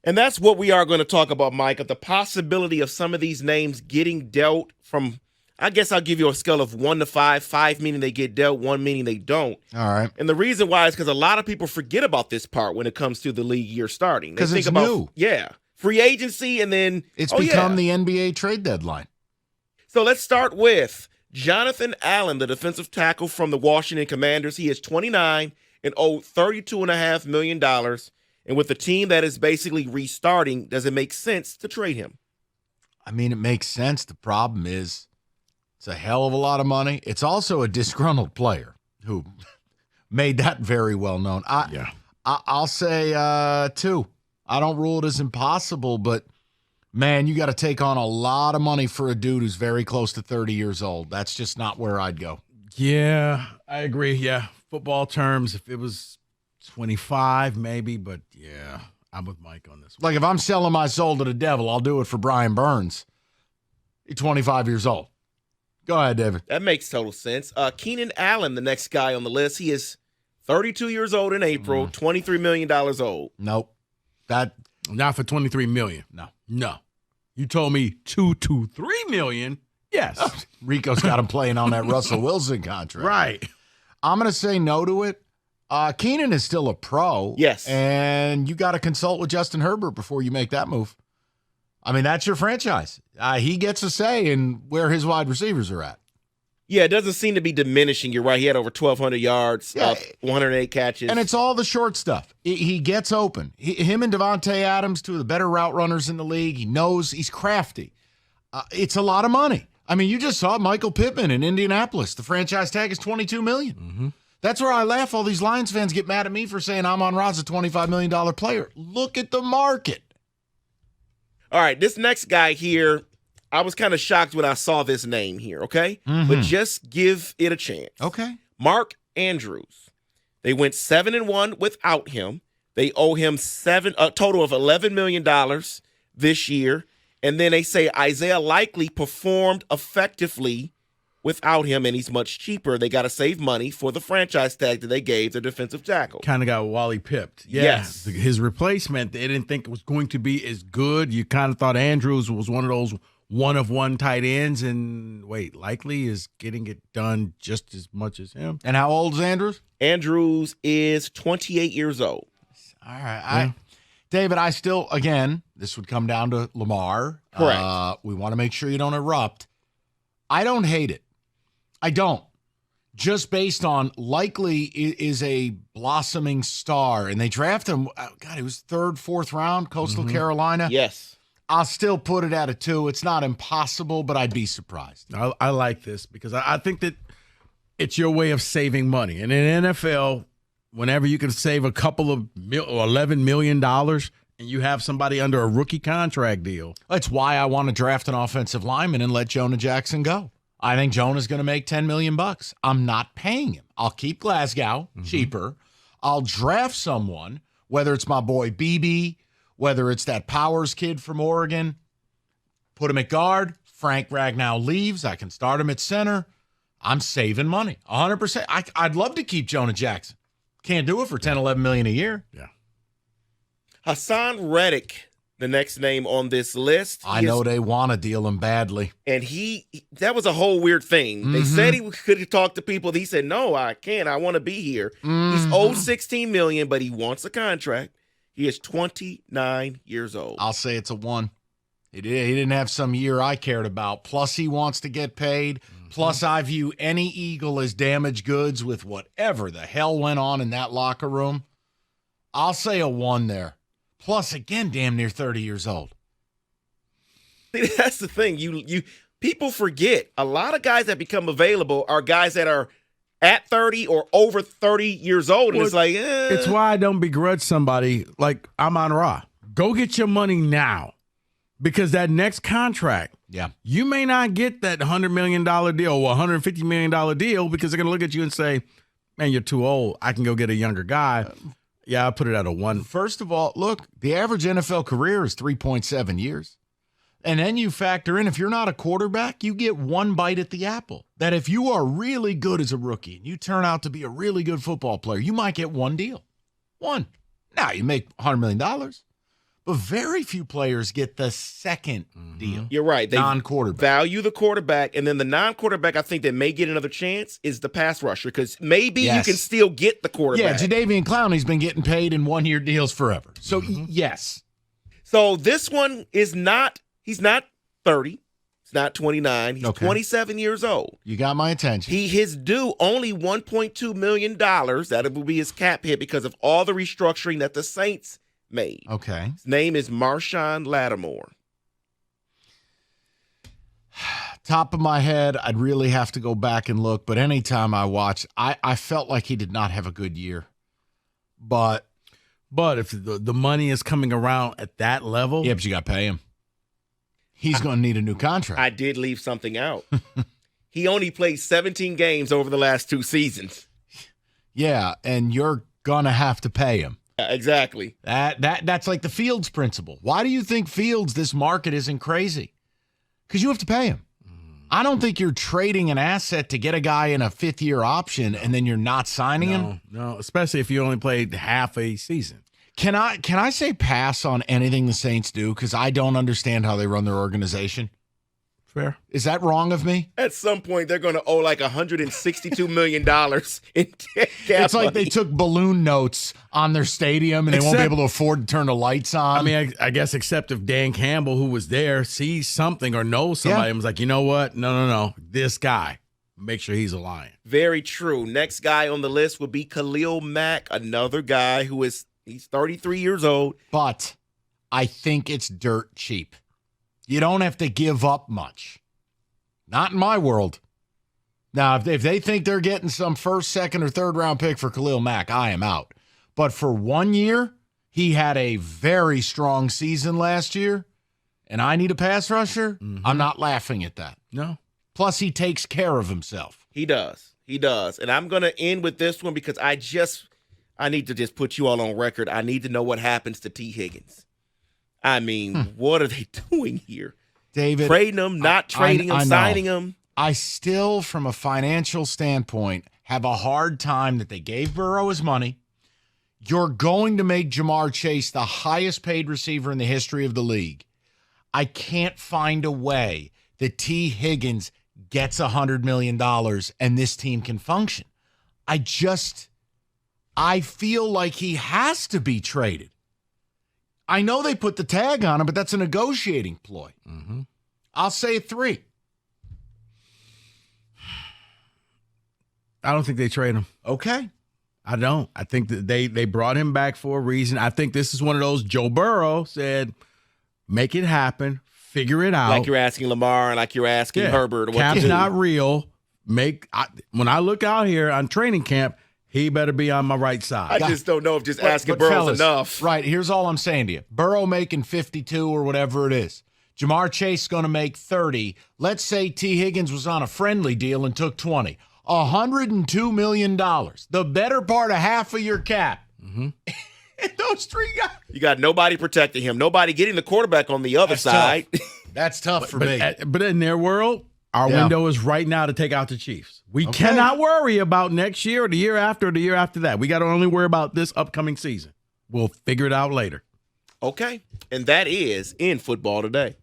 And that's what we are going to talk about, Mike, of the possibility of some of these names getting dealt from, I guess I'll give you a scale of 1 to 5, 5 meaning they get dealt, 1 meaning they don't. All right. And the reason why is because a lot of people forget about this part when it comes to the league year starting. Because it's new. Yeah. Free agency and then it's become the NBA trade deadline. So let's start with Jonathan Allen, the defensive tackle from the Washington Commanders. He is 29 and owed $32.5 million. And with a team that is basically restarting, does it make sense to trade him? I mean, it makes sense. The problem is it's a hell of a lot of money. It's also a disgruntled player who made that very well known. I'll say 2. I don't rule it as impossible, but, man, you got to take on a lot of money for a dude who's very close to 30 years old. That's just not where I'd go. Yeah, I agree. Yeah, football terms, if it was 25 maybe, but yeah, I'm with Mike on this one. Like if I'm selling my soul to the devil, I'll do it for Brian Burns. He's 25 years old. Go ahead, David. That makes total sense. Keenan Allen, the next guy on the list, he is 32 years old in April, $23 million old. Nope. Not for $23 million. No. You told me $2 to $3 million. Yes. Rico's got him playing on that Russell Wilson contract. Right. I'm going to say no to it. Keenan is still a pro. Yes. And you got to consult with Justin Herbert before you make that move. I mean, that's your franchise. He gets a say in where his wide receivers are at. Yeah, it doesn't seem to be diminishing. You're right. He had over 1,200 yards, 108 catches. And it's all the short stuff. He gets open. Him and Devontae Adams, 2 of the better route runners in the league. He knows he's crafty. It's a lot of money. I mean, you just saw Michael Pittman in Indianapolis. The franchise tag is $22 million. Mm-hmm. That's where I laugh. All these Lions fans get mad at me for saying Amon-Ra's a $25 million player. Look at the market. All right, this next guy here, I was kind of shocked when I saw this name here, okay? Mm-hmm. But just give it a chance. Okay. Mark Andrews. They went 7-1 without him. They owe him a total of $11 million this year. And then they say Isaiah Likely performed effectively without him, and he's much cheaper. They got to save money for the franchise tag that they gave their defensive tackle. Kind of got Wally pipped. Yeah. Yes. His replacement, they didn't think it was going to be as good. You kind of thought Andrews was one of those one-of-one tight ends, and Likely is getting it done just as much as him. And how old is Andrews? Andrews is 28 years old. All right. David, I still, again, this would come down to Lamar. Correct. We want to make sure you don't erupt. I don't hate it. I don't. Just based on Likely is a blossoming star, and they drafted him. God, he was 3rd, 4th round, Coastal Carolina. Yes. I'll still put it at a 2. It's not impossible, but I'd be surprised. I like this because I think that it's your way of saving money. And in NFL, whenever you can save a couple of $11 million and you have somebody under a rookie contract deal. That's why I want to draft an offensive lineman and let Jonah Jackson go. I think Jonah's going to make $10 million. I'm not paying him. I'll keep Glasgow cheaper. I'll draft someone, whether it's my boy BB, whether it's that Powers kid from Oregon, put him at guard. Frank Ragnow leaves. I can start him at center. I'm saving money 100%. I'd love to keep Jonah Jackson. Can't do it for $10, $11 million a year. Yeah. Hassan Reddick, the next name on this list. I know they want to deal him badly. And that was a whole weird thing. They said he could talk to people. He said, no, I can't. I want to be here. He's owed $16 million, but he wants a contract. He is 29 years old. I'll say it's a 1. He didn't have some year I cared about. Plus, he wants to get paid. Plus, I view any Eagle as damaged goods with whatever the hell went on in that locker room. I'll say a 1 there. Plus, again, damn near 30 years old. See, that's the thing. You people forget a lot of guys that become available are guys that are at 30 or over 30 years old. And it's like, It's why I don't begrudge somebody like Amon-Ra. Go get your money now. Because that next contract, you may not get that $100 million deal or $150 million deal because they're going to look at you and say, man, you're too old. I can go get a younger guy. Yeah, I put it at a 1. First of all, look, the average NFL career is 3.7 years. And then you factor in, if you're not a quarterback, you get 1 bite at the apple. That if you are really good as a rookie and you turn out to be a really good football player, you might get 1 deal. 1. Now, you make $100 million. but very few players get the second deal. You're right. They non-quarterback. value the quarterback, and then the non-quarterback I think that may get another chance is the pass rusher, because maybe you can still get the quarterback. Yeah, Jadeveon Clowney's been getting paid in one-year deals forever. So, yes. So this one is not – he's not 30. He's not 29. He's 27 years old. You got my attention. His due only $1.2 million. That will be his cap hit because of all the restructuring that the Saints made. Okay. His name is Marshawn Lattimore. Top of my head, I'd really have to go back and look, but anytime I watched, I felt like he did not have a good year. But if the money is coming around at that level. Yeah, but you got to pay him. He's going to need a new contract. I did leave something out. He only played 17 games over the last 2 seasons. Yeah, and you're going to have to pay him. Exactly. That's like the Fields principle. Why do you think Fields, this market isn't crazy? Because you have to pay him. I don't think you're trading an asset to get a guy in a 5th-year option and then you're not signing him. No, especially if you only played half a season. Can I say pass on anything the Saints do? Because I don't understand how they run their organization. Fair. Is that wrong of me? At some point, they're going to owe like $162 million in cap It's like money. they took balloon notes on their stadium and they won't be able to afford to turn the lights on. I mean, I guess except if Dan Campbell, who was there, sees something or knows somebody and was like, you know what? No. This guy, make sure he's a Lion. Very true. Next guy on the list would be Khalil Mack, another guy who he's 33 years old. But I think it's dirt cheap. You don't have to give up much. Not in my world. Now, if they think they're getting some first, second, or third round pick for Khalil Mack, I am out. But for 1 year, he had a very strong season last year, and I need a pass rusher. I'm not laughing at that. No. Plus, he takes care of himself. He does. And I'm going to end with this one because I need to just put you all on record. I need to know what happens to T. Higgins. I mean, what are they doing here? David, trading him, not trading him, signing him. I still, from a financial standpoint, have a hard time that they gave Burrow his money. You're going to make Jamar Chase the highest paid receiver in the history of the league. I can't find a way that T. Higgins gets $100 million and this team can function. I feel like he has to be traded. I know they put the tag on him, but that's a negotiating ploy. I'll say 3. I don't think they trade him. Okay. I don't. I think that they brought him back for a reason. I think this is one of those Joe Burrow said, make it happen, figure it out. Like you're asking Lamar and like you're asking Herbert. Cap's not real. When I look out here on training camp, he better be on my right side. I just don't know if just asking Burrow's enough. Right, here's all I'm saying to you. Burrow making 52 or whatever it is. Jamar Chase is going to make 30. Let's say T. Higgins was on a friendly deal and took 20. $102 million. The better part of half of your cap. And those 3 guys. You got nobody protecting him. Nobody getting the quarterback on the other side. That's tough for me. But in their world, our window is right now to take out the Chiefs. We cannot worry about next year or the year after or the year after that. We got to only worry about this upcoming season. We'll figure it out later. Okay. And that is In Football Today.